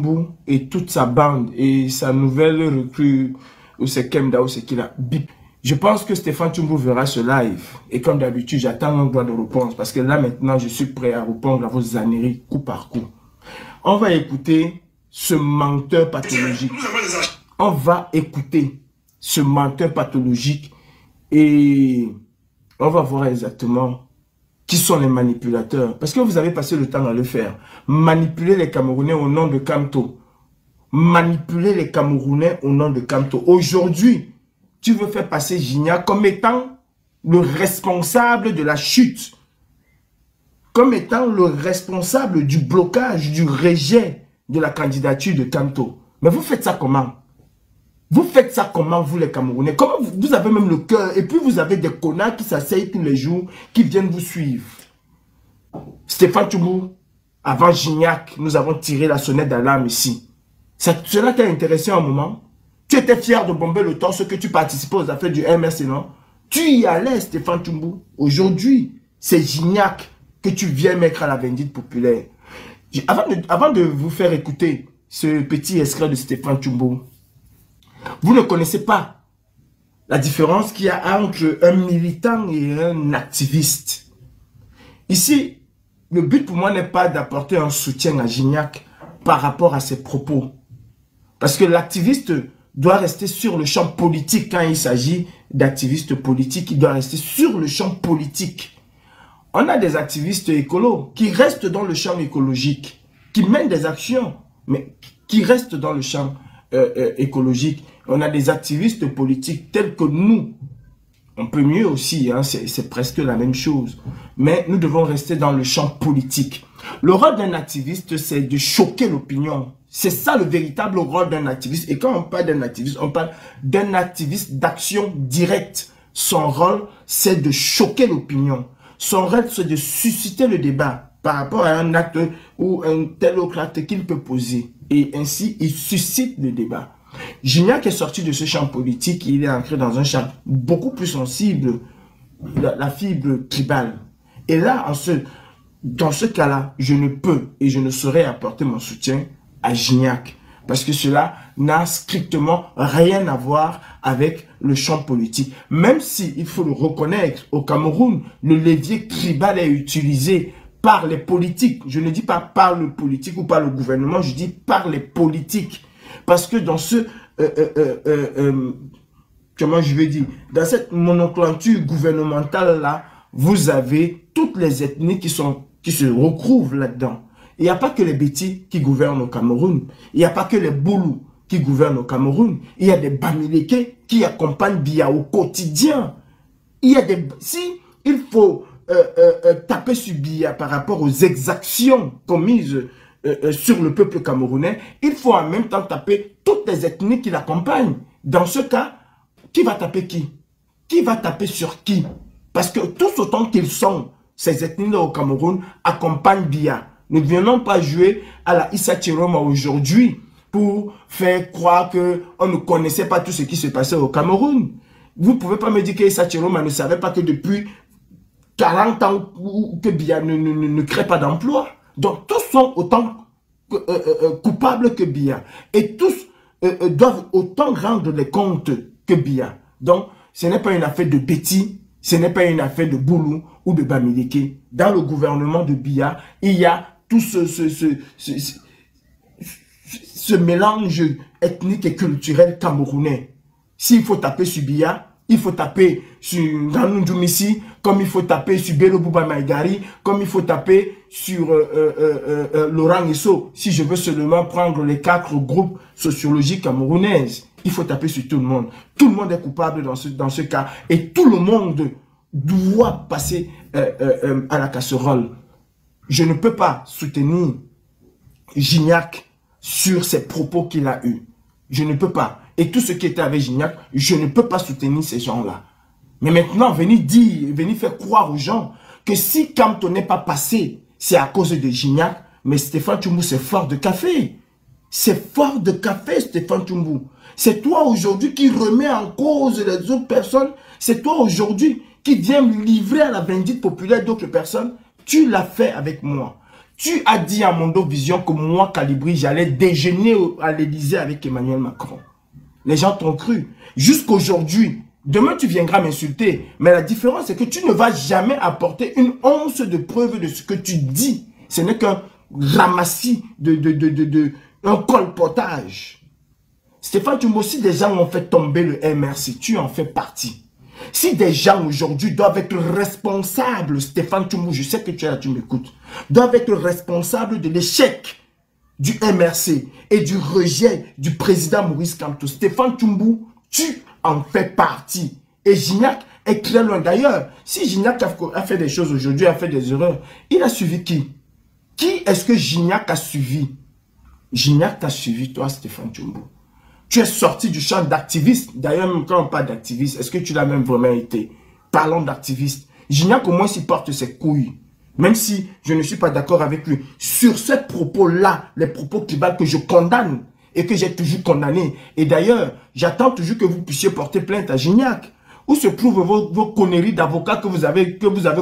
Chumbu et toute sa bande et sa nouvelle recrue, ou c'est Kemda, ou c'est qui là, bip. Je pense que Stéphane Chumbu verra ce live. Et comme d'habitude, j'attends un droit de réponse. Parce que là, maintenant, je suis prêt à répondre à vos âneries coup par coup. On va écouter ce menteur pathologique. On va écouter ce menteur pathologique. Et on va voir exactement qui sont les manipulateurs. Parce que vous avez passé le temps à le faire. Manipuler les Camerounais au nom de Kamto. Manipuler les Camerounais au nom de Kamto. Aujourd'hui, tu veux faire passer Gignac comme étant le responsable de la chute. Comme étant le responsable du blocage, du rejet de la candidature de Kamto. Mais vous faites ça comment? Vous faites ça comment, vous les Camerounais? Comment vous avez même le cœur? Et puis vous avez des connards qui s'asseyent tous les jours, qui viennent vous suivre. Stéphane Chumbu, avant Gignac, nous avons tiré la sonnette d'alarme ici. Cela t'a intéressé un moment? Tu étais fier de bomber le torse que tu participais aux affaires du MRC, non? Tu y allais, Stéphane Chumbu. Aujourd'hui, c'est Gignac que tu viens mettre à la vindicte populaire. Avant de vous faire écouter ce petit extrait de Stéphane Chumbu, vous ne connaissez pas la différence qu'il y a entre un militant et un activiste. Ici, le but pour moi n'est pas d'apporter un soutien à Gignac par rapport à ses propos. Parce que l'activiste doit rester sur le champ politique. Quand il s'agit d'activistes politiques, il doit rester sur le champ politique. On a des activistes écolos qui restent dans le champ écologique, qui mènent des actions, mais qui restent dans le champ écologique. On a des activistes politiques tels que nous. On peut mieux aussi, hein, c'est presque la même chose. Mais nous devons rester dans le champ politique. Le rôle d'un activiste, c'est de choquer l'opinion. C'est ça le véritable rôle d'un activiste. Et quand on parle d'un activiste, on parle d'un activiste d'action directe. Son rôle, c'est de choquer l'opinion. Son rôle, c'est de susciter le débat par rapport à un acte ou un tel autre acte qu'il peut poser. Et ainsi, il suscite le débat. Gignac est sorti de ce champ politique, il est entré dans un champ beaucoup plus sensible, la fibre tribale. Et là, dans ce cas-là, je ne peux et je ne saurais apporter mon soutien à Gignac. Parce que cela n'a strictement rien à voir avec le champ politique. Même si, il faut le reconnaître, au Cameroun, le levier tribal est utilisé par les politiques. Je ne dis pas par le politique ou par le gouvernement, je dis par les politiques. Parce que dans ce, comment je vais dire, dans cette monoclanture gouvernementale-là, vous avez toutes les ethnies qui se retrouvent là-dedans. Il n'y a pas que les Bétis qui gouvernent au Cameroun. Il n'y a pas que les Boulous qui gouvernent au Cameroun. Il y a des Bamileke qui accompagnent Biya au quotidien. Il y a des... Si il faut taper sur Biya par rapport aux exactions commises sur le peuple camerounais, il faut en même temps taper toutes les ethnies qui l'accompagnent. Dans ce cas, qui va taper qui? Qui va taper sur qui? Parce que tous autant qu'ils sont, ces ethnies-là au Cameroun accompagnent Biya. Nous ne venons pas jouer à la Issa Chiroma aujourd'hui pour faire croire qu'on ne connaissait pas tout ce qui se passait au Cameroun. Vous ne pouvez pas me dire que Issa Chiroma ne savait pas que depuis 40 ans que Biya ne crée pas d'emploi. Donc tous sont autant coupables que Biya. Et tous doivent autant rendre les comptes que Biya. Donc ce n'est pas une affaire de Béti, ce n'est pas une affaire de Boulou ou de Bamileke. Dans le gouvernement de Biya, il y a tout ce mélange ethnique et culturel camerounais. S'il faut taper sur Biya, il faut taper sur Nganou Ndoumissi, comme il faut taper sur Bello Bouba Maïgari, comme il faut taper sur Laurent Esso. Si je veux seulement prendre les 4 groupes sociologiques camerounaises, il faut taper sur tout le monde. Tout le monde est coupable dans ce cas. Et tout le monde doit passer à la casserole. Je ne peux pas soutenir Gignac sur ses propos qu'il a eus. Je ne peux pas. Et tout ce qui était avec Gignac, je ne peux pas soutenir ces gens-là. Mais maintenant, venez faire croire aux gens que si Kamto n'est pas passé, c'est à cause de Gignac. Mais Stéphane Chumbu, c'est fort de café. C'est fort de café, Stéphane Chumbu. C'est toi aujourd'hui qui remets en cause les autres personnes. C'est toi aujourd'hui qui viens me livrer à la vindicte populaire d'autres personnes. Tu l'as fait avec moi. Tu as dit à Mondo Vision que moi, Calibri, j'allais déjeuner à l'Élysée avec Emmanuel Macron. Les gens t'ont cru. Jusqu'aujourd'hui, demain tu viendras m'insulter. Mais la différence, c'est que tu ne vas jamais apporter une once de preuve de ce que tu dis. Ce n'est qu'un ramassis un colportage. Stéphane Tchoumbou, si des gens ont fait tomber le MRC, tu en fais partie. Si des gens aujourd'hui doivent être responsables, Stéphane Tchoumbou, je sais que tu es là, tu m'écoutes, doivent être responsables de l'échec du MRC et du rejet du président Maurice Kamto, Stéphane Tchoumbou, tu en fais partie. Et Gignac est très loin. D'ailleurs, si Gignac a fait des choses aujourd'hui, a fait des erreurs, il a suivi qui? Qui est-ce que Gignac a suivi? Gignac t'a suivi, toi, Stéphane Tchoumbou. Tu es sorti du champ d'activiste. D'ailleurs, même quand on parle d'activiste, est-ce que tu l'as même vraiment été? Parlons d'activiste. Gignac, au moins, s'il porte ses couilles. Même si je ne suis pas d'accord avec lui. Sur ces propos-là, les propos tribaux que je condamne et que j'ai toujours condamné. Et d'ailleurs, j'attends toujours que vous puissiez porter plainte à Gignac. Où se trouvent vos conneries d'avocats que vous avez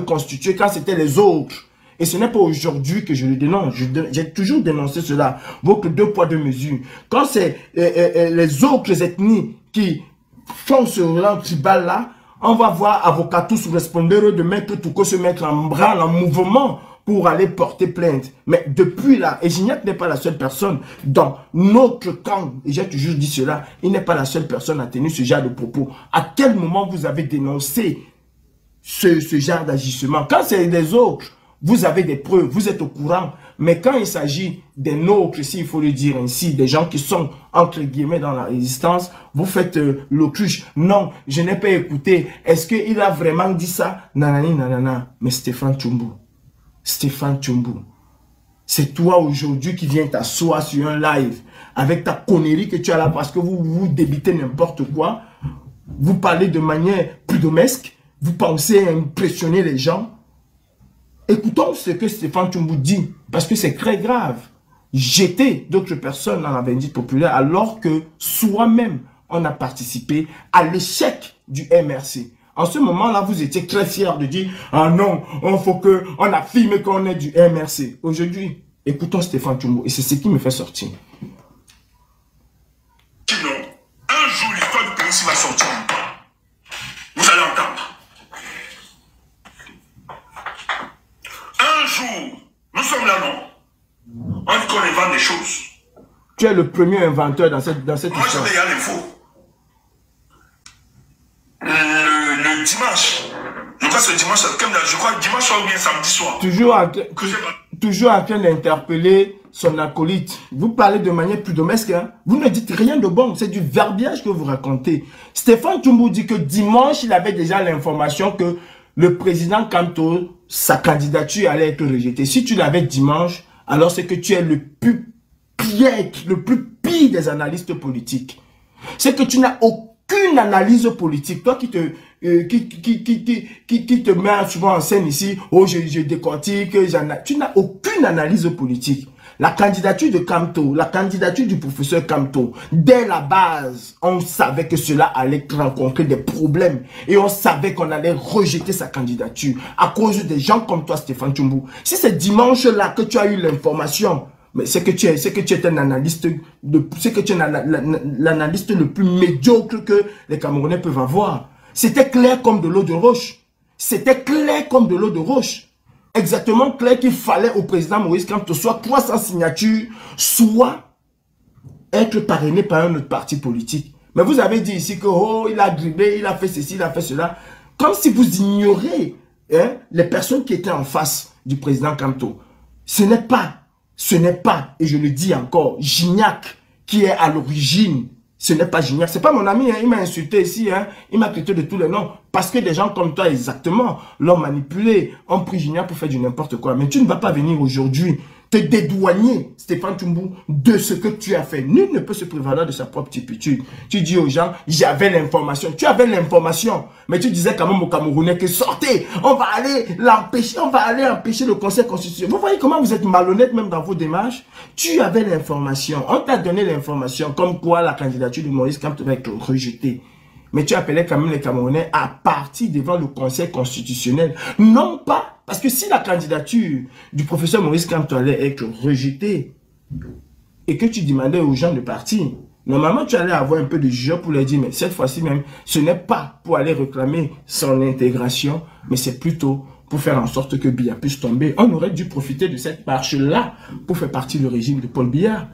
constituées quand c'était les autres? Et ce n'est pas aujourd'hui que je le dénonce. J'ai toujours dénoncé cela. Votre 2 poids 2 mesures. Quand c'est les autres ethnies qui font ce rang tribal-là, on va voir avocat tous répondeurs de mettre tout que se mettre en branle, en mouvement pour aller porter plainte. Mais depuis là, et Gignac n'est pas la seule personne dans notre camp, et j'ai toujours dit cela, il n'est pas la seule personne à tenir ce genre de propos. À quel moment vous avez dénoncé ce genre d'agissement? Quand c'est les autres, vous avez des preuves, vous êtes au courant. Mais quand il s'agit des nôtres, s'il faut le dire ainsi, des gens qui sont entre guillemets dans la résistance, vous faites l'autruche. Non, je n'ai pas écouté. Est-ce qu'il a vraiment dit ça? Nanani, nanana. Mais Stéphane Tchoumbou, c'est toi aujourd'hui qui viens t'asseoir sur un live avec ta connerie que tu as là parce que vous débitez n'importe quoi. Vous parlez de manière plus domestique. Vous pensez impressionner les gens. Écoutons ce que Stéphane Tchoumbou dit, parce que c'est très grave. Jeter d'autres personnes dans la vindicte populaire alors que soi-même, on a participé à l'échec du MRC. En ce moment-là, vous étiez très fiers de dire « Ah non, on faut que on affirme qu'on est du MRC. » Aujourd'hui, écoutons Stéphane Tchoumbou, et c'est ce qui me fait sortir. Sinon, un jour, l'histoire du pays va sortir. Vous allez entendre. Un jour, nous sommes là, non? On dit qu'on invente des choses. Tu es le premier inventeur dans cette Moi, histoire. Moi, je vais y aller faux. Le dimanche, je crois que c'est dimanche, je crois dimanche soir ou bien samedi soir. Toujours en train d'interpeller son acolyte. Vous parlez de manière plus domestique. Hein? Vous ne dites rien de bon. C'est du verbiage que vous racontez. Stéphane Tchoumbou dit que dimanche, il avait déjà l'information que le président Kamto, sa candidature allait être rejetée. Si tu l'avais dimanche, alors c'est que tu es le plus pire des analystes politiques. C'est que tu n'as aucune analyse politique. Toi qui te met souvent en scène ici, oh je décortique, tu n'as aucune analyse politique. La candidature de Kamto, la candidature du professeur Kamto, dès la base, on savait que cela allait rencontrer des problèmes et on savait qu'on allait rejeter sa candidature à cause des gens comme toi, Stéphane Tchoumbou. Si c'est dimanche-là que tu as eu l'information, mais c'est que tu es un analyste, l'analyste le plus médiocre que les Camerounais peuvent avoir. C'était clair comme de l'eau de roche. C'était clair comme de l'eau de roche. Exactement clair qu'il fallait au président Maurice Kamto soit 300 signatures, soit être parrainé par un autre parti politique. Mais vous avez dit ici que oh, il a dribblé, il a fait ceci, il a fait cela. Comme si vous ignorez les personnes qui étaient en face du président Kamto. Ce n'est pas, et je le dis encore, Gignac qui est à l'origine. Ce n'est pas Gignac, c'est pas mon ami, hein, il m'a insulté ici, hein, il m'a traité de tous les noms. Parce que des gens comme toi, exactement, l'ont manipulé, ont pris Gignac pour faire du n'importe quoi. Mais tu ne vas pas venir aujourd'hui te dédouaner, Stéphane Tchoumbou, de ce que tu as fait. Nul ne peut se prévaloir de sa propre turpitude. Tu dis aux gens, j'avais l'information. Tu avais l'information, mais tu disais quand même aux Camerounais que sortez, on va aller l'empêcher, on va aller empêcher le Conseil constitutionnel. Vous voyez comment vous êtes malhonnête même dans vos démarches? Tu avais l'information, on t'a donné l'information, comme quoi la candidature de Maurice Kamto va être rejetée. Mais tu appelais quand même les Camerounais à partir devant le Conseil constitutionnel. Non pas Parce que si la candidature du professeur Maurice Kamto allait être rejetée et que tu demandais aux gens de partir, normalement tu allais avoir un peu de jeu pour leur dire, mais cette fois-ci même, ce n'est pas pour aller réclamer son intégration, mais c'est plutôt pour faire en sorte que Biya puisse tomber. On aurait dû profiter de cette marche-là pour faire partie du régime de Paul Biya.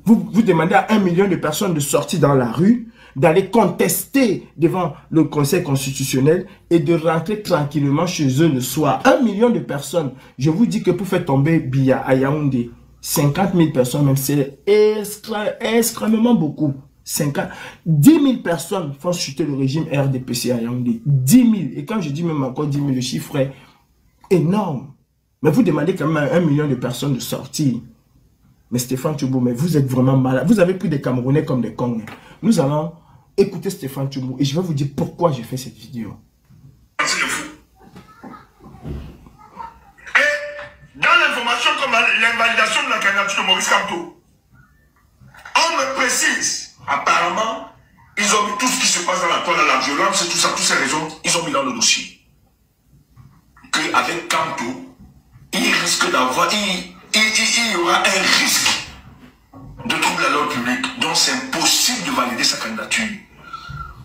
Vous demandez à 1 million de personnes de sortir dans la rue, d'aller contester devant le Conseil constitutionnel et de rentrer tranquillement chez eux le soir. 1 million de personnes. Je vous dis que pour faire tomber Biya à Yaoundé, 50 000 personnes, même c'est extrêmement beaucoup. 10 000 personnes font chuter le régime RDPC à Yaoundé. 10 000. Et quand je dis même encore 10 000, le chiffre est énorme. Mais vous demandez quand même à 1 million de personnes de sortir. Mais Stéphane Tchoumbou, mais vous êtes vraiment malade. Vous avez pris des Camerounais comme des Congolais. Nous allons écouter Stéphane Tchoumbou et je vais vous dire pourquoi j'ai fait cette vidéo. C'est le fou. Et dans l'information comme l'invalidation de la candidature de Maurice Kamto, on me précise, apparemment, ils ont mis tout ce qui se passe dans la toile, la violence et tout ça, toutes ces raisons, ils ont mis dans le dossier. Qu'avec Kamto, il risque d'avoir, il y aura un risque de trouble à l'ordre public, donc c'est impossible de valider sa candidature.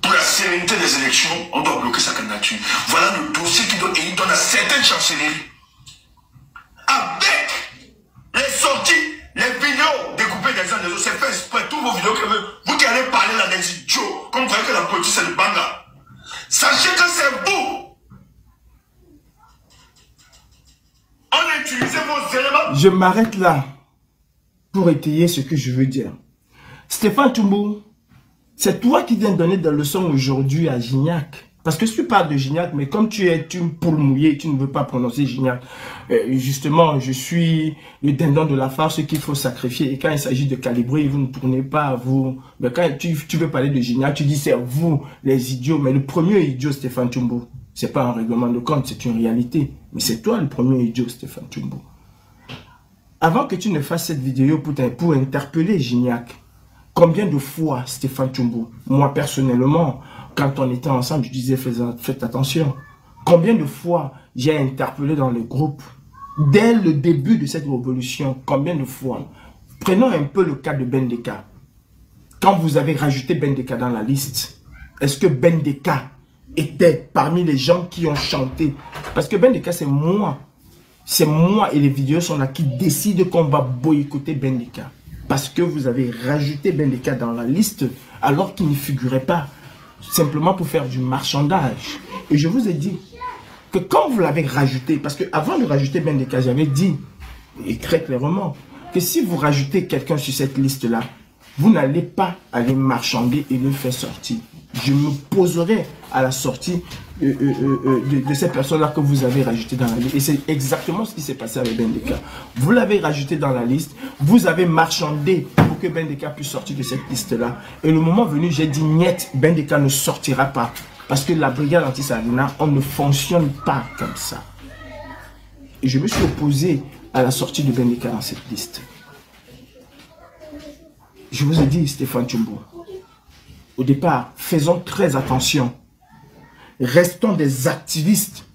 Pour la sérénité des élections, on doit bloquer sa candidature. Voilà le dossier qui donne, et il donne à certaines chancelleries. Avec les sorties, les vidéos découpées des uns des autres, c'est fait exprès, toutes vos vidéos que vous qui allez parler là des idiots, comme vous croyez que la politique c'est le banga. Sachez que c'est vous. On a utilisé vos éléments. Je m'arrête là pour étayer ce que je veux dire. Stéphane Tchoumbou, c'est toi qui viens donner des leçons aujourd'hui à Gignac. Parce que tu parles de Gignac, mais comme tu es une poule mouillée, tu ne veux pas prononcer Gignac. Justement, je suis le dindon de la farce qu'il faut sacrifier. Et quand il s'agit de calibrer, vous ne tournez pas à vous. Mais quand tu veux parler de Gignac, tu dis c'est vous, les idiots. Mais le premier idiot, Stéphane Tchoumbou, c'est pas un règlement de compte, c'est une réalité. Mais c'est toi le premier idiot, Stéphane Tchoumbou. Avant que tu ne fasses cette vidéo pour interpeller Gignac, combien de fois, Stéphane Tchoumbou, moi personnellement, quand on était ensemble, je disais faites attention. Combien de fois j'ai interpellé dans le groupe, dès le début de cette révolution, combien de fois? Prenons un peu le cas de Bendeka. Quand vous avez rajouté Bendeka dans la liste, est-ce que Bendeka était parmi les gens qui ont chanté? Parce que Bendeka, c'est moi et les vidéos sont là qui décident qu'on va boycotter Bendeka. Parce que vous avez rajouté Bendeka dans la liste alors qu'il ne figurait pas. Simplement pour faire du marchandage. Et je vous ai dit que quand vous l'avez rajouté, parce que avant de rajouter Bendeka, j'avais dit, et très clairement, que si vous rajoutez quelqu'un sur cette liste-là, vous n'allez pas aller marchander et le faire sortir. Je me poserai à la sortie de ces personnes-là que vous avez rajoutées dans la liste. Et c'est exactement ce qui s'est passé avec Bendeka. Vous l'avez rajouté dans la liste, vous avez marchandé pour que Bendeka puisse sortir de cette liste-là. Et le moment venu, j'ai dit, niet, Bendeka ne sortira pas. Parce que la brigade anti-Salina, on ne fonctionne pas comme ça. Et je me suis opposé à la sortie de Bendeka dans cette liste. Je vous ai dit, Stéphane Tchoumbou, au départ, faisons très attention. Restons des activistes.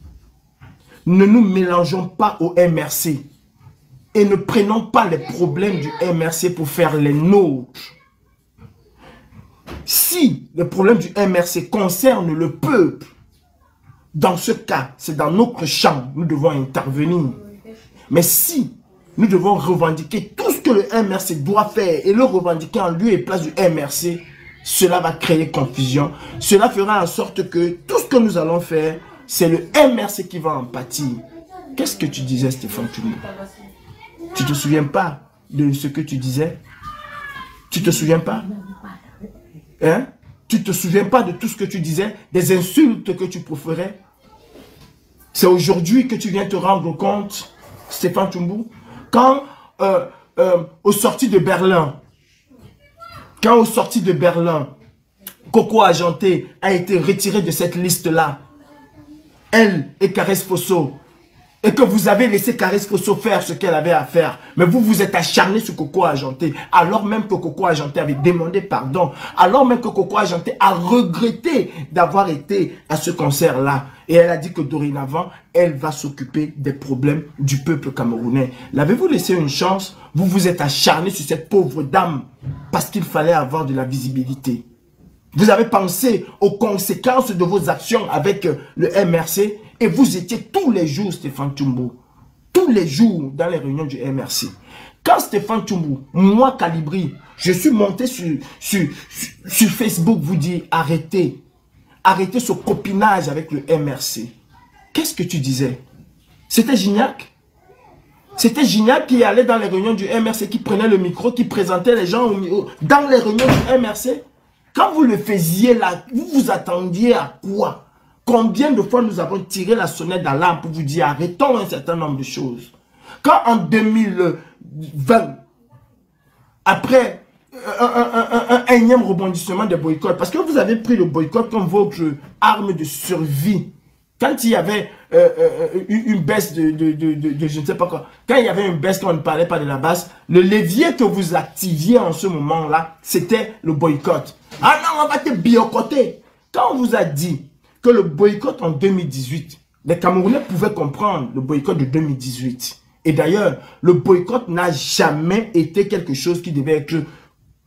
Ne nous mélangeons pas au MRC. Et ne prenons pas les problèmes du MRC pour faire les nôtres. Si le problème du MRC concerne le peuple, dans ce cas, c'est dans notre champ, nous devons intervenir. Mais si nous devons revendiquer tout ce que le MRC doit faire et le revendiquer en lieu et place du MRC, cela va créer confusion. Cela fera en sorte que tout ce que nous allons faire, c'est le MRC qui va en pâtir. Qu'est-ce que tu disais, Stéphane Tchoumbou? Tu ne te souviens pas de ce que tu disais? Tu ne te souviens pas? Hein? Tu ne te souviens pas de tout ce que tu disais? Des insultes que tu proférais? C'est aujourd'hui que tu viens te rendre compte, Stéphane Tchoumbou, quand aux sorties de Berlin, Coco Argenté a été retiré de cette liste-là, elle et Caresse Fosso, et que vous avez laissé Caris Fosso faire ce qu'elle avait à faire. Mais vous vous êtes acharné sur Coco Argenté, alors même que Coco Argenté avait demandé pardon, alors même que Coco Argenté a regretté d'avoir été à ce concert-là. Et elle a dit que dorénavant, elle va s'occuper des problèmes du peuple camerounais. L'avez-vous laissé une chance? Vous vous êtes acharné sur cette pauvre dame parce qu'il fallait avoir de la visibilité. Vous avez pensé aux conséquences de vos actions avec le MRC et vous étiez tous les jours, Stéphane Tshombo, tous les jours dans les réunions du MRC. Quand Stéphane Tshombo, moi Calibri, je suis monté sur Facebook vous dire arrêtez, arrêtez ce copinage avec le MRC. Qu'est-ce que tu disais? C'était Gignac? C'était Gignac qui allait dans les réunions du MRC, qui prenait le micro, qui présentait les gens dans les réunions du MRC? Quand vous le faisiez là, vous vous attendiez à quoi? Combien de fois nous avons tiré la sonnette d'alarme pour vous dire arrêtons un certain nombre de choses? Quand en 2020, après un énième rebondissement des boycotts, parce que vous avez pris le boycott comme votre arme de survie, quand il y avait une baisse de je ne sais pas quoi, quand il y avait une baisse, quand on ne parlait pas de la basse, le levier que vous activiez en ce moment-là, c'était le boycott. Ah non, on va te boycotter. Quand on vous a dit que le boycott en 2018, les Camerounais pouvaient comprendre le boycott de 2018. Et d'ailleurs, le boycott n'a jamais été quelque chose qui devait être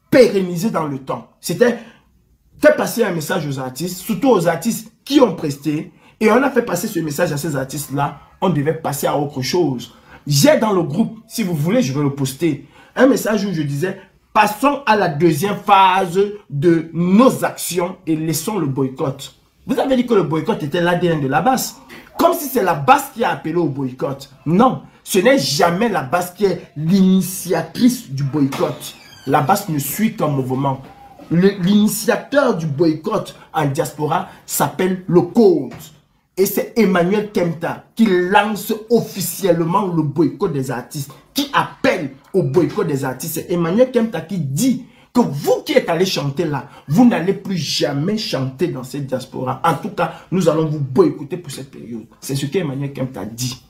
pérennisé dans le temps. C'était faire passer un message aux artistes, surtout aux artistes qui ont presté. Et on a fait passer ce message à ces artistes-là. On devait passer à autre chose. J'ai dans le groupe, si vous voulez, je vais le poster, un message où je disais, passons à la deuxième phase de nos actions et laissons le boycott. Vous avez dit que le boycott était l'ADN de la basse. Comme si c'est la basse qui a appelé au boycott. Non, ce n'est jamais la basse qui est l'initiatrice du boycott. La basse ne suit qu'un mouvement. L'initiateur du boycott en diaspora s'appelle le Code. Et c'est Emmanuel Kempta qui lance officiellement le boycott des artistes, qui appelle au boycott des artistes. C'est Emmanuel Kempta qui dit que vous qui êtes allé chanter là, vous n'allez plus jamais chanter dans cette diaspora. En tout cas, nous allons vous boycotter pour cette période. C'est ce qu'Emmanuel Kempta dit.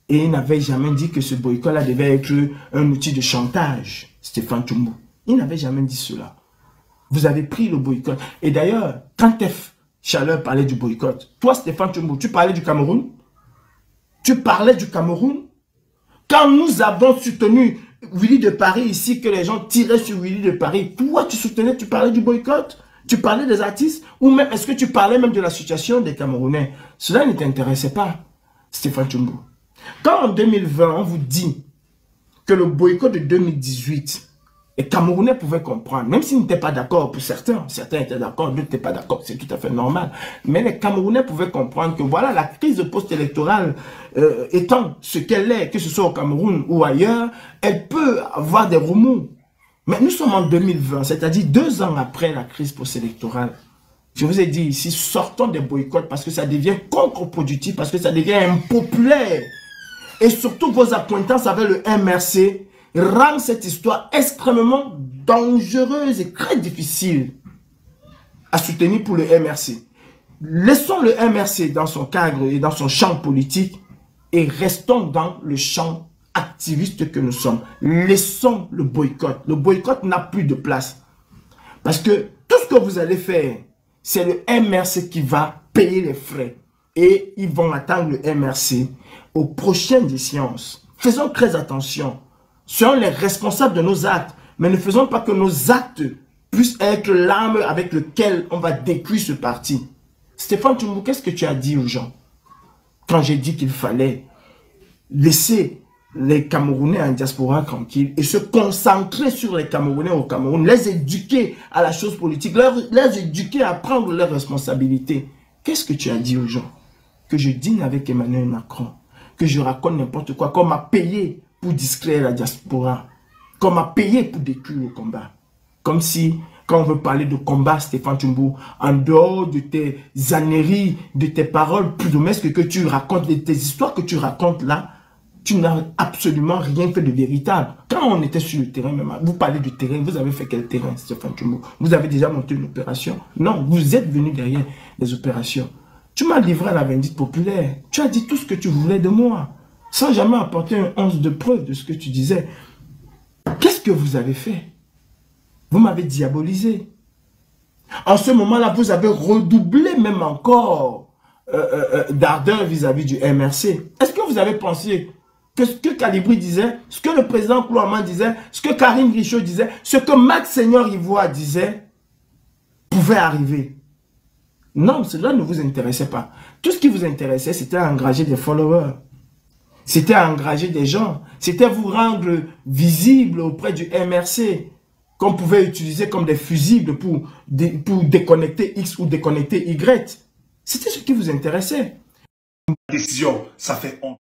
Et il n'avait jamais dit que ce boycott-là devait être un outil de chantage, Stéphane Tshombo. Il n'avait jamais dit cela. Vous avez pris le boycott. Et d'ailleurs, quand F. Chaleur parlait du boycott, toi Stéphane Tshombo, tu parlais du Cameroun? Tu parlais du Cameroun? Quand nous avons soutenu Willy de Paris ici, que les gens tiraient sur Willy de Paris, toi tu soutenais, tu parlais du boycott? Tu parlais des artistes? Ou même, est-ce que tu parlais même de la situation des Camerounais? Cela ne t'intéressait pas, Stéphane Tshombo. Quand en 2020, on vous dit que le boycott de 2018, les Camerounais pouvaient comprendre, même s'ils n'étaient pas d'accord pour certains, certains étaient d'accord, d'autres n'étaient pas d'accord, c'est tout à fait normal. Mais les Camerounais pouvaient comprendre que voilà, la crise post-électorale étant ce qu'elle est, que ce soit au Cameroun ou ailleurs, elle peut avoir des remous. Mais nous sommes en 2020, c'est-à-dire 2 ans après la crise post-électorale. Je vous ai dit ici, sortons des boycotts parce que ça devient contre-productif, parce que ça devient impopulaire. Et surtout vos accointances avec le MRC rend cette histoire extrêmement dangereuse et très difficile à soutenir pour le MRC. Laissons le MRC dans son cadre et dans son champ politique et restons dans le champ activiste que nous sommes. Laissons le boycott. Le boycott n'a plus de place. Parce que tout ce que vous allez faire, c'est le MRC qui va payer les frais. Et ils vont attendre le MRC aux prochaines échéances. Faisons très attention. Soyons les responsables de nos actes, mais ne faisons pas que nos actes puissent être l'arme avec laquelle on va détruire ce parti. Stéphane Tshombo, qu'est-ce que tu as dit aux gens quand j'ai dit qu'il fallait laisser les Camerounais en diaspora tranquilles et se concentrer sur les Camerounais au Cameroun, les éduquer à la chose politique, les éduquer à prendre leurs responsabilités? Qu'est-ce que tu as dit aux gens? Que je dîne avec Emmanuel Macron, que je raconte n'importe quoi, qu'on m'a payé pour distraire la diaspora, qu'on m'a payé pour détruire le combat. Comme si, quand on veut parler de combat, Stéphane Tshombo, en dehors de tes âneries, de tes paroles ploudomesques que tu racontes, de tes histoires que tu racontes là, tu n'as absolument rien fait de véritable. Quand on était sur le terrain, même, vous parlez du terrain, vous avez fait quel terrain, Stéphane Tshombo? Vous avez déjà monté une opération? Non, vous êtes venu derrière les opérations. Tu m'as livré à la vindicte populaire. Tu as dit tout ce que tu voulais de moi, sans jamais apporter un once de preuve de ce que tu disais. Qu'est-ce que vous avez fait? Vous m'avez diabolisé. En ce moment-là, vous avez redoublé même encore d'ardeur vis-à-vis du MRC. Est-ce que vous avez pensé que ce que Calibri disait, ce que le président Klouama disait, ce que Karim Richaud disait, ce que Max Seigneur Ivoire disait, pouvait arriver? Non, cela ne vous intéressait pas. Tout ce qui vous intéressait, c'était engager des followers. C'était engager des gens. C'était vous rendre visible auprès du MRC, qu'on pouvait utiliser comme des fusibles pour déconnecter X ou déconnecter Y. C'était ce qui vous intéressait. Décision, ça fait honte.